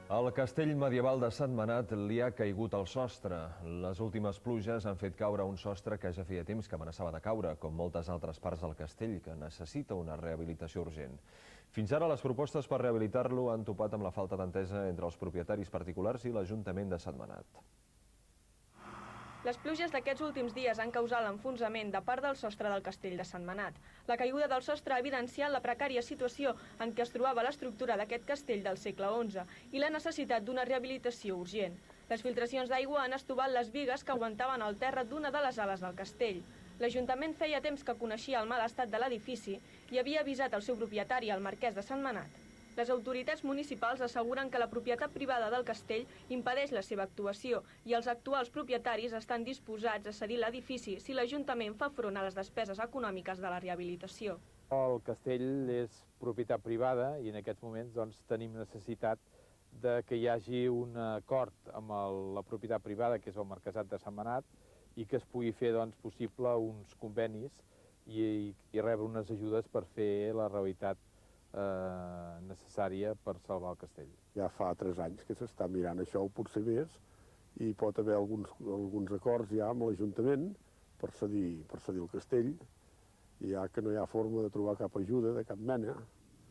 Al castell medieval de Sentmenat li ha caigut el sostre. Les últimes pluges han fet caure un sostre que ja feia temps que amenaçava de caure, com moltes altres parts del castell, que necessita una rehabilitació urgent. Fins ara, les propostes per rehabilitar-lo han topat amb la falta d'entesa entre els propietaris particulars i l'Ajuntament de Sentmenat. Les pluges d'aquests últims dies han causat l'enfonsament de part del sostre del castell de Sentmenat. La caiguda del sostre ha evidenciat la precària situació en què es trobava l'estructura d'aquest castell del segle XI i la necessitat d'una rehabilitació urgent. Les filtracions d'aigua han estovat les bigues que aguantaven el terra d'una de les ales del castell. L'Ajuntament feia temps que coneixia el mal estat de l'edifici i havia avisat el seu propietari, el marquès de Sentmenat. Les autoritats municipals asseguren que la propietat privada del castell impedeix la seva actuació i els actuals propietaris estan disposats a cedir l'edifici si l'Ajuntament fa front a les despeses econòmiques de la rehabilitació. El castell és propietat privada i en aquests moments tenim necessitat de que hi hagi un acord amb la propietat privada, que és el Marquesat de Sentmenat, i que es pugui fer possible uns convenis i rebre unes ajudes per fer la realitat necessària per salvar el castell. Ja fa 3 anys que s'està mirant això, o potser més, i pot haver alguns acords ja amb l'Ajuntament per cedir el castell, ja que no hi ha forma de trobar cap ajuda de cap mena.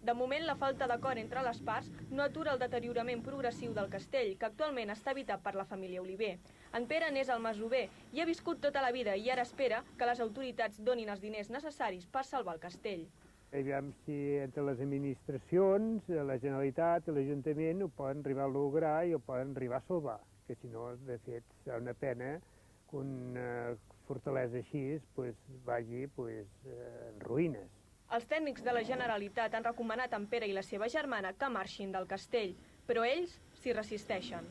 De moment, la falta d'acord entre les parts no atura el deteriorament progressiu del castell, que actualment està habitat per la família Oliver. En Pere n'és el masover i ha viscut tota la vida i ara espera que les autoritats donin els diners necessaris per salvar el castell. Aviam si entre les administracions, la Generalitat i l'Ajuntament ho poden arribar a lograr i ho poden arribar a salvar, que si no, de fet, serà una pena que una fortalesa així vagi en ruïnes. Els tècnics de la Generalitat han recomanat a en Pere i la seva germana que marxin del castell, però ells s'hi resisteixen.